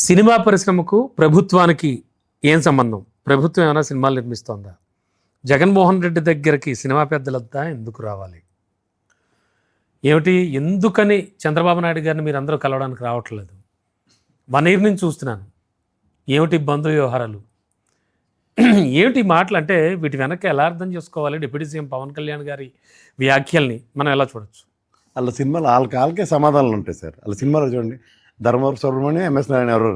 Cinema పరిశ్రమకు ప్రభుత్వానికి ఏం సంబంధం? ప్రభుత్వం ఏమైనా సినిమాలు నిర్మిస్తోందా? జగన్మోహన్ రెడ్డి దగ్గరికి సినిమా పెద్దలంతా ఎందుకు రావాలి? ఏమిటి, ఎందుకని చంద్రబాబు నాయుడు గారిని మీరు అందరూ కలవడానికి రావట్లేదు? 1 year నుంచి చూస్తున్నాను. ఏమిటి బంధు వ్యవహారాలు, ఏమిటి మాటలు? అంటే వీటి వెనక ఎలా అర్థం చేసుకోవాలి? డిప్యూటీ సీఎం పవన్ కళ్యాణ్ గారి వ్యాఖ్యల్ని మనం ఎలా చూడొచ్చు? వాళ్ళ సినిమాలు వాళ్ళకే సమాధానాలు ఉంటాయి సార్. వాళ్ళ సినిమాలో చూడండి, ధర్మవరం సుబ్రహ్మణ్యం, ఎంఎస్ నారాయణ ఎవరు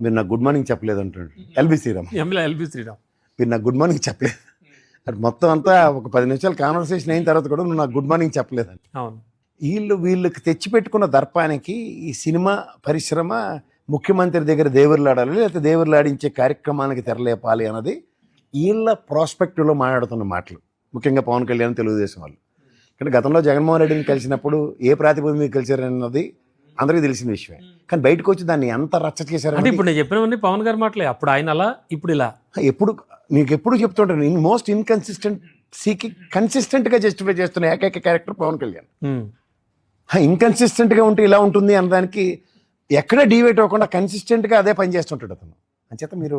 మీరు నాకు గుడ్ మార్నింగ్ చెప్పలేదు అంటాడు. ఎల్బి శ్రీరామ్ మీరు నాకు గుడ్ మార్నింగ్ చెప్పలేదు. అది మొత్తం అంతా ఒక 10 నిమిషాలు కాన్వర్సేషన్ అయిన తర్వాత కూడా నువ్వు నాకు గుడ్ మార్నింగ్ చెప్పలేదని. అవును, వీళ్ళకి తెచ్చిపెట్టుకున్న దర్పానికి ఈ సినిమా పరిశ్రమ ముఖ్యమంత్రి దగ్గర దేవుర్లాడాలి, లేకపోతే దేవుర్లాడించే కార్యక్రమానికి తెరలేపాలి అన్నది వీళ్ళ ప్రాస్పెక్టివ్లో మాట్లాడుతున్న మాటలు, ముఖ్యంగా పవన్ కళ్యాణ్, తెలుగుదేశం వాళ్ళు. కానీ గతంలో జగన్మోహన్ రెడ్డిని కలిసినప్పుడు ఏ ప్రాతిపదిక మీద కలిసారన్నది అందరికీ తెలిసిన విషయమే. కానీ బయటకు వచ్చి దాన్ని ఎంత రచ్చ చేశారంటే, ఇప్పుడు నేను చెప్పినవన్నీ పవన్ గారి మాటలే. అప్పుడు ఆయన అలా, ఇప్పుడు ఇలా. నీకు ఎప్పుడు చెప్తుంటాను, మోస్ట్ ఇన్కన్సిస్టెన్సీకి కన్సిస్టెంట్గా జస్టిఫై చేస్తున్న ఏకైక క్యారెక్టర్ పవన్ కళ్యాణ్. ఇన్కన్సిస్టెంట్గా ఉంటే ఇలా ఉంటుంది అన్నదానికి ఎక్కడ డీవేట్ అవ్వకుండా కన్సిస్టెంట్గా అదే పని చేస్తుంటాడు అతను. అంచేత మీరు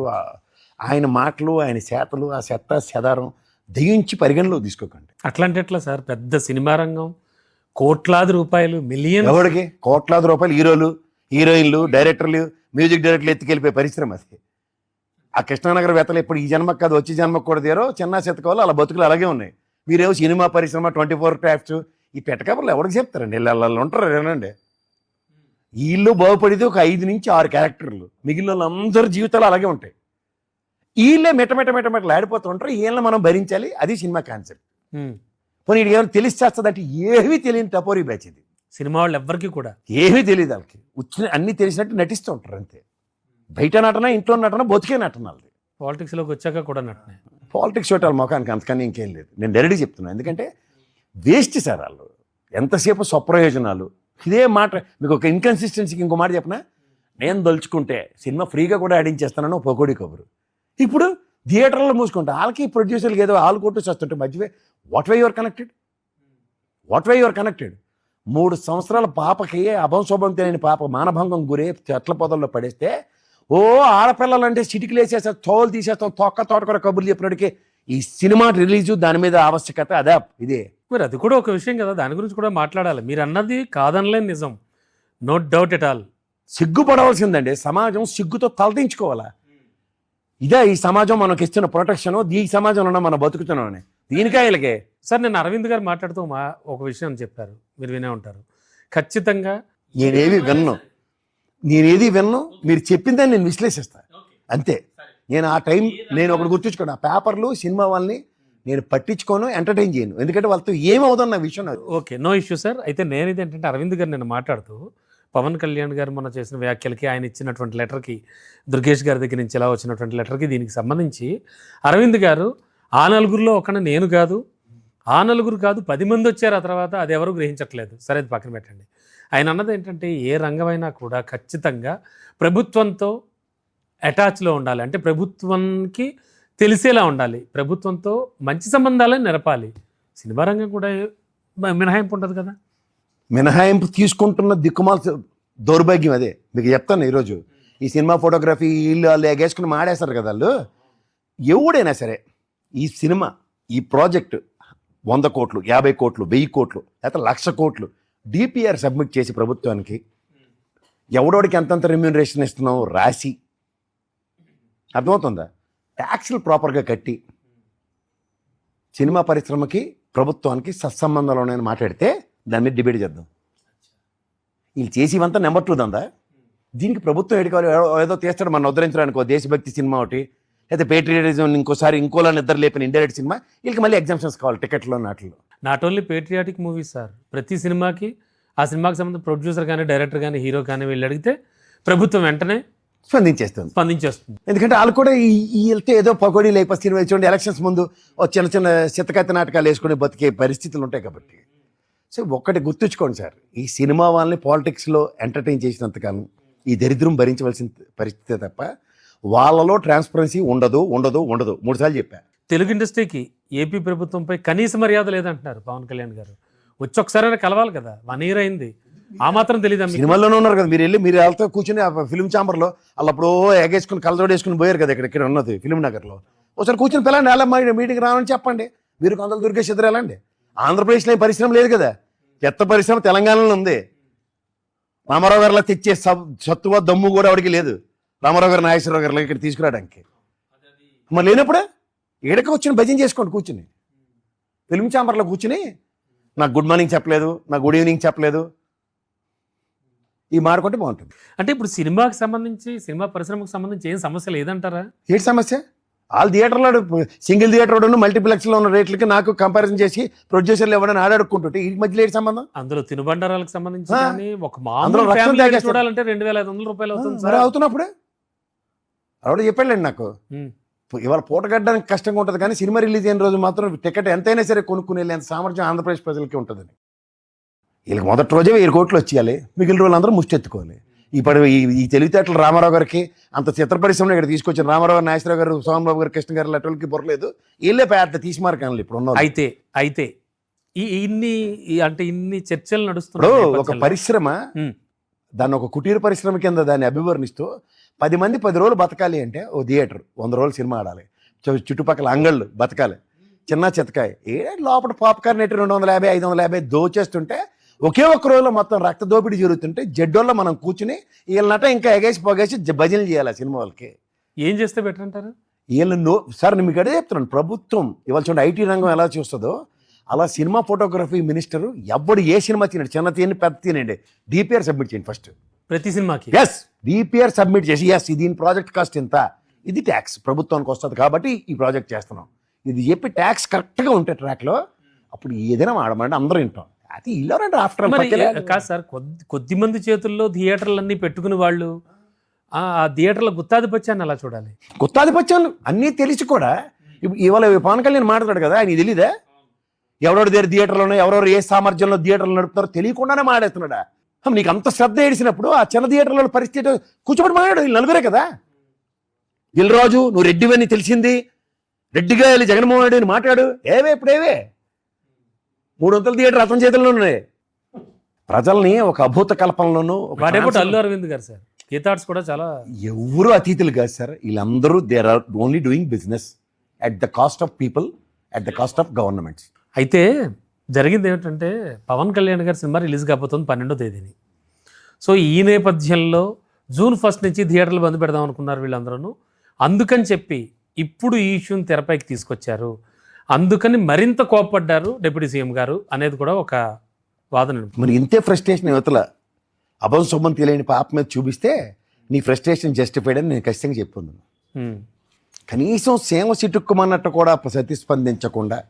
ఆయన మాటలు, ఆయన చేతలు, ఆ చెత్త చెదారం దయించి పరిగణలో తీసుకోకండి. అట్లాంటి ఎట్లా సార్? పెద్ద సినిమా రంగం, కోట్లాది రూపాయలు, మిలియన్. ఎవరికి కోట్లాది రూపాయలు? హీరోలు, హీరోయిన్లు, డైరెక్టర్లు, మ్యూజిక్ డైరెక్టర్లు ఎత్తుకెళ్ళిపోయే పరిశ్రమ అది. ఆ కృష్ణానగర్ వేతలు ఇప్పుడు ఈ జన్మకు కాదు వచ్చే జన్మకు కూడా తీరో, చిన్న శతకాలు అలా బతుకులు అలాగే ఉన్నాయి. మీరేమో సినిమా పరిశ్రమ 24 క్రాఫ్ట్స్ ఈ పెట్టకబుర్లు ఎవరికి చెప్తారండి? వీళ్ళు ఉంటారు ఏనండి. వీళ్ళు బాగుపడితే ఒక 5 నుంచి 6 క్యారెక్టర్లు, మిగిలిన వాళ్ళందరి జీవితాలు అలాగే ఉంటాయి. వీళ్ళే మెటమెటలు ఆడిపోతూ ఉంటారు, వీళ్ళని మనం భరించాలి. అది సినిమా కాన్సెప్ట్. పోనీ వీడికి ఏమైనా తెలిసి చేస్తుందంటే ఏమీ తెలియని టపోరీ బ్యాచ్ ఇది. సినిమా వాళ్ళు ఎవ్వరికి కూడా ఏమీ తెలియదు. వాళ్ళకి వచ్చిన అన్నీ తెలిసినట్టు నటిస్తూ ఉంటారు అంతే. బయట నటన, ఇంట్లో నటన, బతికే నటన. వాళ్ళది పాలిటిక్స్లోకి వచ్చాక కూడా నటన. పాలిటిక్స్ చూడాలి మొఖానికి, అంతకని ఇంకేం లేదు. నేను డైరెక్ట్గా చెప్తున్నాను, ఎందుకంటే వేస్ట్ సార్ వాళ్ళు. ఎంతసేపు స్వప్రయోజనాలు. ఇదే మాట మీకు ఒక ఇన్కన్సిస్టెన్సీకి ఇంకో మాట చెప్పనా, నేను దలుచుకుంటే సినిమా ఫ్రీగా కూడా ఆడించేస్తానని ఒక పొకోడి కబురు. ఇప్పుడు థియేటర్లో మూసుకుంటా వాళ్ళకి ప్రొడ్యూసర్కి ఏదో వాళ్ళు కొట్టు వస్తుంటే మధ్యవే వాట్ వే యువర్ కనెక్టెడ్. 3 సంవత్సరాల పాపకి అభంశోభం తెలియని పాప మానభంగం గురే చెట్ల పొదల్లో పడేస్తే ఆడపిల్లలంటే చిటికలు వేసేస్తా, తోలు తీసేస్తాం, తోటకూర కబుర్లు చెప్పినడికి ఈ సినిమా రిలీజు దాని మీద ఆవశ్యకత అదే ఇదే. మరి అది కూడా ఒక విషయం కదా, దాని గురించి కూడా మాట్లాడాలి. మీరు అన్నది కాదనలేని నిజం, నో డౌట్ ఎట్ ఆల్. సిగ్గుపడవలసిందండి. సమాజం సిగ్గుతో తలదించుకోవాలా? ఇదే ఈ సమాజం మనకి ఇస్తున్న ప్రొటెక్షన్, ఈ సమాజంలో మనం బతుకుతున్నామని దీనికాయలకే. సార్, నేను అరవింద్ గారు మాట్లాడుతూ ఒక విషయం చెప్పారు, మీరు వినే ఉంటారు. ఖచ్చితంగా నేనేది విన్ను, మీరు చెప్పిందని నేను విశ్లేషిస్తాను అంతే. నేను ఆ టైం నేను ఒకటి గుర్తుంచుకోను, ఆ పేపర్లు సినిమా వాళ్ళని నేను పట్టించుకోను, ఎంటర్టైన్ చేయను, ఎందుకంటే వాళ్ళతో ఏమవుతుందన్న విషయం నాకు. Okay, no issue sir. అయితే నేను ఇది ఏంటంటే, అరవింద్ గారు నేను మాట్లాడుతూ పవన్ కళ్యాణ్ గారు మొన్న చేసిన వ్యాఖ్యలకి, ఆయన ఇచ్చినటువంటి లెటర్కి, దుర్గేష్ గారి దగ్గర నుంచి ఎలా వచ్చినటువంటి లెటర్కి, దీనికి సంబంధించి అరవింద్ గారు ఆ నలుగురిలో ఒకన నేను కాదు, ఆ నలుగురు కాదు, 10 మంది వచ్చారు ఆ తర్వాత, అది ఎవరు గ్రహించట్లేదు. సరే, అది పక్కన పెట్టండి. ఆయన అన్నది ఏంటంటే, ఏ రంగమైనా కూడా ఖచ్చితంగా ప్రభుత్వంతో అటాచ్లో ఉండాలి, అంటే ప్రభుత్వానికి తెలిసేలా ఉండాలి, ప్రభుత్వంతో మంచి సంబంధాలను నెరపాలి. సినిమా రంగం కూడా మినహాయింపు ఉంటుంది కదా. మినహాయింపు తీసుకుంటున్న దిక్కుమాల దౌర్భాగ్యం అదే. మీకు చెప్తాను, ఈరోజు ఈ సినిమా ఫోటోగ్రఫీ వీళ్ళు వాళ్ళు ఎగేసుకుని మాడేస్తారు కదా వాళ్ళు. ఎవడైనా సరే ఈ సినిమా, ఈ ప్రాజెక్టు 100 కోట్లు, 50 కోట్లు, 1000 కోట్లు, లేకపోతే 1,00,000 కోట్లు డిపిఆర్ సబ్మిట్ చేసి ప్రభుత్వానికి ఎవడోడికి ఎంతంత రెమ్యూనరేషన్ ఇస్తున్నావు రాసి, అర్థమవుతుందా, ట్యాక్స్లు ప్రాపర్గా కట్టి సినిమా పరిశ్రమకి ప్రభుత్వానికి సత్సంబంధాలు ఉన్నాయని మాట్లాడితే దాని మీద డిబేట్ చేద్దాం. వీళ్ళు చేసేవంతా నెంబర్ 2 దందా. దీనికి ప్రభుత్వం ఏడుకోవాలి, ఏదో తీస్తాడు మన ఉద్ధరించడానికి, దేశభక్తి సినిమా ఒకటి, లేదా పేట్రియాటిజం ఇంకోసారి ఇంకోలా నిద్ర లేపిన ఇండైరెక్ట్ సినిమా, వీళ్ళకి మళ్ళీ ఎగ్జామ్షన్స్ కావాలి టికెట్లో నాటిలో. Not only patriotic movies sir, ప్రతి సినిమాకి ఆ సినిమాకి సంబంధించిన ప్రొడ్యూసర్ కానీ, డైరెక్టర్ కానీ, హీరో కానీ వీళ్ళు అడిగితే ప్రభుత్వం వెంటనే స్పందించేస్తుంది. ఎందుకంటే వాళ్ళు కూడా వెళ్తే ఏదో పకోడీ లేకపోతే సినిమా చూడండి, ఎలక్షన్స్ ముందు చిన్న చిత్తకత్తి నాటకాలు వేసుకుని బతికే పరిస్థితులు ఉంటాయి. కాబట్టి సో ఒక్కటి గుర్తుంచుకోండి సార్, ఈ సినిమా వాళ్ళని పాలిటిక్స్లో ఎంటర్టైన్ చేసినంతకాలం ఈ దరిద్రం భరించవలసిన పరిస్థితే తప్ప వాళ్ళలో ట్రాన్స్పరెన్సీ ఉండదు. 3 సార్లు చెప్పా. తెలుగు ఇండస్ట్రీకి ఏపీ ప్రభుత్వంపై కనీస మర్యాద లేదంటున్నారు పవన్ కళ్యాణ్ గారు. వచ్చి ఒకసారైనా కలవాలి కదా, 1 year అయింది. ఆ మాత్రం తెలియదా మీకు? సినిమాల్లోనే ఉన్నారు కదా, మీరు వాళ్ళతో కూర్చొని ఫిల్మ్ ఛాంబర్లో వాళ్ళు అప్పుడు ఎగేసుకుని కలజోడు వేసుకుని పోయారు కదా, ఇక్కడ ఉన్నది ఫిల్మ్ నగర్లో. ఒకసారి కూర్చొని పిల్లండి అలా మీటింగ్ రావాలని చెప్పండి. మీరు కొందరు దుర్గేష్ ఎదురు వెళ్ళండి. ఆంధ్రప్రదేశ్లో ఏం పరిశ్రమ లేదు కదా, చెత్త పరిశ్రమ తెలంగాణలో ఉంది. రామారావు గారిలో తెచ్చే సత్తువ దమ్ము కూడా ఎవరికి లేదు, రామారావు గారు నాగేశ్వరరావు గారిలో ఇక్కడ తీసుకురావడానికి. మరి లేనప్పుడే ఏడకి వచ్చిన భజన చేసుకోండి కూర్చుని, ఫిల్మ్ ఛాంబర్లో కూర్చుని. నాకు గుడ్ మార్నింగ్ చెప్పలేదు, నాకు గుడ్ ఈవినింగ్ చెప్పలేదు, ఈ మాడుకుంటే బాగుంటుంది. అంటే ఇప్పుడు సినిమాకి సంబంధించి, సినిమా పరిశ్రమకు సంబంధించి ఏం సమస్య లేదంటారా? ఏంటి సమస్య? వాళ్ళ థియేటర్లో సింగిల్ థియేటర్ మల్టీప్లెక్స్లో ఉన్న రేట్లకి నాకు కంపారిజన్ చేసి ప్రొడ్యూసర్లు ఎవరైనా ఆడాడుకుంటుంటే ఈ మధ్యలో ఏంటి సంబంధం? అందులో తినుబండారాలకు సంబంధించి ఆ. కానీ ఒక అందులో మామూలు రక్తం ఫ్యామిలీ తాగేస్తారు. చూడాలంటే 2,500 రూపాయలు అవుతుంది మరి సార్. అవుతున్నప్పుడే ఆవిడ చెప్పాడండి నాకు, ఉమ్. ఇవాళ పూట గడ్డానికి కష్టంగా ఉంటుంది కానీ సినిమా రిలీజ్ అయిన రోజు మాత్రం టికెట్ ఎంతైనా సరే కొనుక్కుని వెళ్ళేంత సామర్థ్యం ఆంధ్రప్రదేశ్ ప్రజలకి ఉంటుందని. వీళ్ళకి మొదటి రోజే 1000 కోట్లు వచ్చేయాలి, మిగిలిన రోజులు అందరూ ముష్టెత్తుకోవాలి. ఈ తెలివితేటలు రామారావు గారికి అంత చిత్ర పరిశ్రమను ఇక్కడ తీసుకొచ్చిన రామారావు గారు, నాగేశ్వరరావు గారు, సోమబాబు గారు, కృష్ణ గారు అటువంటి బొరలేదు. వీళ్ళే పెద్ద తీసి మార్కాలి ఇప్పుడు ఉన్న. అయితే ఇన్ని చర్చలు ఇప్పుడు నడుస్తున్నాయి ఒక నేపథ్యంలో. పరిశ్రమ ఉమ్. దాన్ని ఒక కుటీర పరిశ్రమ కింద దాన్ని అభివర్ణిస్తూ 10 మంది 10 రోజులు బతకాలి అంటే ఓ థియేటర్ 100 రోజులు సినిమా ఆడాలి, చుట్టుపక్కల అంగళ్ళు బతకాలి, చిన్న చితకాయ లోపల పాప్కార్న్ ఎట్టి 250 550 దోచేస్తుంటే ఒకే ఒక్క రోజులో మొత్తం రక్త దోపిడీ జరుగుతుంటే జడ్డోల్లో మనం కూర్చుని వీళ్ళనట ఇంకా ఎగేసి పొగేసి భజనలు చేయాలి సినిమా వాళ్ళకి. ఏం చేస్తే బెటర్ అంటారు? వీళ్ళను సార్ నేను మీకు అదే చెప్తున్నాను, ప్రభుత్వం ఇవాళ చూడండి ఐటీ రంగం ఎలా చూస్తుందో అలా సినిమా ఫోటోగ్రఫీ మినిస్టర్ ఎవడు ఏ సినిమా తినండి, చిన్న తిని పెద్ద తినండి, డిపిఆర్ సబ్మిట్ చేయండి ఫస్ట్. ప్రతి సినిమాకి ఎస్ డిపిఆర్ సబ్మిట్ చేసి దీని ప్రాజెక్ట్ కాస్ట్ ఎంత, ఇది ట్యాక్స్ ప్రభుత్వానికి వస్తుంది కాబట్టి ఈ ప్రాజెక్ట్ చేస్తున్నాం, ఇది చెప్పి ట్యాక్స్ కరెక్ట్గా ఉంటే ట్రాక్లో అప్పుడు ఏదైనా ఆడమంటే అందరూ వింటాం. అది ఇల్లంటే ఆఫ్టర్ మరి కాదు సార్, కొద్ది మంది చేతుల్లో థియేటర్లన్నీ పెట్టుకుని వాళ్ళు ఆ థియేటర్ల గుత్తాధిపత్యాన్ని అలా చూడాలి. గుత్తాధిపత్యాలు అన్నీ తెలిసి కూడా ఇవాళ పవన్ కళ్యాణ్ మాట్లాడాడు కదా, ఆయన తెలీదా ఎవరెవరి దగ్గర థియేటర్లోనే ఎవరెవరు ఏ సామర్థ్యంలో థియేటర్లు నడుపుతారో తెలియకుండానే మాడేస్తున్నాడా? నీకు అంత శ్రద్ధ ఏడిసినప్పుడు ఆ చిన్న థియేటర్లో పరిస్థితి కూర్చోబెట్టి మాట్లాడు, వీళ్ళు నలుగురే కదా. దిల్రాజు నువ్వు రెడ్డివని తెలిసింది, రెడ్డిగా వెళ్ళి జగన్మోహన్ రెడ్డి అని మాట్లాడు, ఇప్పుడేవే 300 థియేటర్ అతని చేతుల్లో ఉన్నాయి. ప్రజల్ని ఒక అభూత కల్పనలోనూ వాడేమో అల్లు అరవింద్ గారు సార్, గీతార్ట్స్ కూడా చాలా ఎవరు అతీతులు కాదు సార్, వీళ్ళందరూ there are only doing business at the cost of people, at the cost of governments. అయితే జరిగింది ఏమిటంటే పవన్ కళ్యాణ్ గారి సినిమా రిలీజ్ కాబోతుంది 12వ తేదీని. సో ఈ నేపథ్యంలో జూన్ 1 నుంచి థియేటర్లు బంద్ పెడదాం అనుకున్నారు వీళ్ళందరూ. అందుకని చెప్పి ఇప్పుడు ఈ ఇష్యూని తెరపైకి తీసుకొచ్చారు, అందుకని మరింత కోప్పడ్డారు డిప్యూటీ సీఎం గారు అనేది కూడా ఒక వాదన. మరి ఇంతే ఫ్రస్ట్రేషన్ యువతల అభం శుభం తెలియని పాప మీద చూపిస్తే నీ ఫ్రస్ట్రేషన్ జస్టిఫైడ్ అని నేను ఖచ్చితంగా చెప్పుకున్నాను. కనీసం సేవ సిటుక్కుమన్నట్టు కూడా ప్రతిస్పందించకుండా,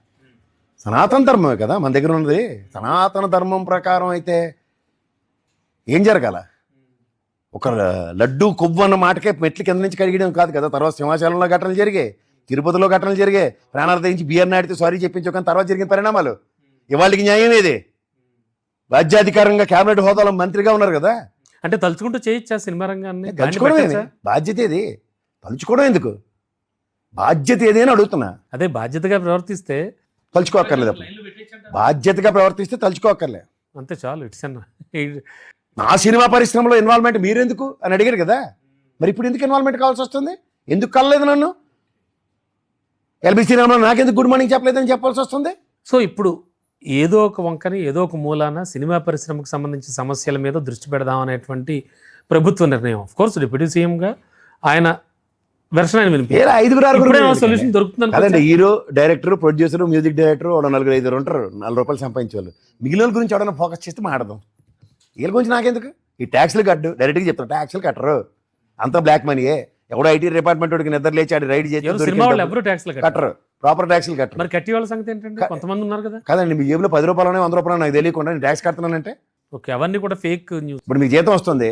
సనాతన ధర్మమే కదా మన దగ్గర ఉన్నది, సనాతన ధర్మం ప్రకారం అయితే ఏం జరగాల? ఒక లడ్డు కొవ్వు అన్న మాటకే మెట్ల కింద నుంచి కడిగడం కాదు కదా, తర్వాత సింహాచలంలో ఘటనలు జరిగాయి, తిరుపతిలో ఘటనలు జరిగాయి, ప్రాణాలు తెగించి బిఆర్ నాయుడితో సారీ చెప్పించు, కానీ తర్వాత జరిగిన పరిణామాలు ఇవాళకి న్యాయం ఏది? రాజ్యాధికారంగా కేబినెట్ హోదాలో మంత్రిగా ఉన్నారు కదా, అంటే తలుచుకుంటూ చేయొచ్చా సినిమా రంగాన్ని? తలుచుకోవడం బాధ్యత ఏది? తలుచుకోవడం ఎందుకు? బాధ్యత ఏది అని అడుగుతున్నా. అదే బాధ్యతగా ప్రవర్తిస్తే తలుచుకోక్కర్లేదు, బాధ్యతగా ప్రవర్తిస్తే తలుచుకోక్కర్లే, అంతే చాలు. ఇట్స్ అన్న నా సినిమా పరిశ్రమలో ఇన్వాల్వ్మెంట్ మీరెందుకు అని అడిగారు కదా, మరి ఇప్పుడు ఎందుకు ఇన్వాల్వ్మెంట్ కావాల్సి వస్తుంది? ఎందుకు కలలేదు నన్ను? ఎల్బీ సినిమాలో నాకెందుకు గుడ్ మార్నింగ్ చెప్పలేదని చెప్పాల్సి వస్తుంది? సో ఇప్పుడు ఏదో ఒక వంకని ఏదో ఒక మూలాన సినిమా పరిశ్రమకు సంబంధించిన సమస్యల మీద దృష్టి పెడదాం అనేటువంటి ప్రభుత్వ నిర్ణయం. ఆఫ్ కోర్స్ డిప్యూటీ సీఎంగా ఆయన వెర్షన్ ఆయన వినిపించారు, సొల్యూషన్ దొరుకుతుంది కదండి. Hero, director, producer, music director 4-5 ఉంటారు, 4 రూపాయలు సంపాదించే వాళ్ళు. మిగిలిన వాళ్ళ గురించి ఎవరైనా ఫోకస్ చేస్తే మాడదాం. వీళ్ళ గురించి నాకెందుకు? ఈ ట్యాక్స్లు కట్టు, డైరెక్ట్గా చెప్తాను, ట్యాక్స్లు కట్టరు, అంతా బ్లాక్ మనీయే. ఎవడో ఐటీ డిపార్ట్మెంట్ వాడికి నిద్ర లేచి ఆడి రైడ్ చేసి కట్టరు, ప్రాపర్ ట్యాక్స్లు కట్టరు. మరి కట్టి వాళ్ళ సంగతి ఏంటంటే కొంతమంది ఉన్నారు కదా. కదండి, మీ జేబులో 10 రూపాయలు 100 రూపాయలు నాకు తెలియకుండా నేను ట్యాక్స్ కడుతున్నానంటే ఓకే, అవన్నీ కూడా ఫేక్ న్యూస్. ఇప్పుడు మీకు జీతం వస్తుంది,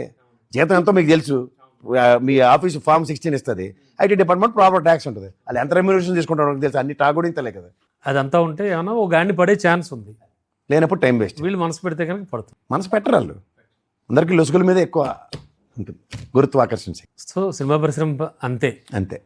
జీతం ఎంతో మీకు తెలుసు, మీ ఆఫీస్ ఫామ్ 16 ఇస్తుంది, ఐటీ డిపార్ట్మెంట్ ప్రాపర్ ట్యాక్స్ ఉంటుంది, వాళ్ళు ఎంత రెమ్యూనరేషన్ తీసుకుంటారో తెలుసు, అన్ని టాగుడింతలే కదా. అదంతా ఉంటే ఏమన్నా ఓ గాడిని పడే ఛాన్స్ ఉంది, లేనప్పుడు టైం వేస్ట్. వీళ్ళు మనసు పెడితే కనుక పడుతుంది. మనసు పెట్టరు వాళ్ళు, అందరికీ లొసుగుల మీద ఎక్కువ ఉంటుంది గురుత్వాకర్షణ. సో సినిమా పరిశ్రమ అంతే అంతే.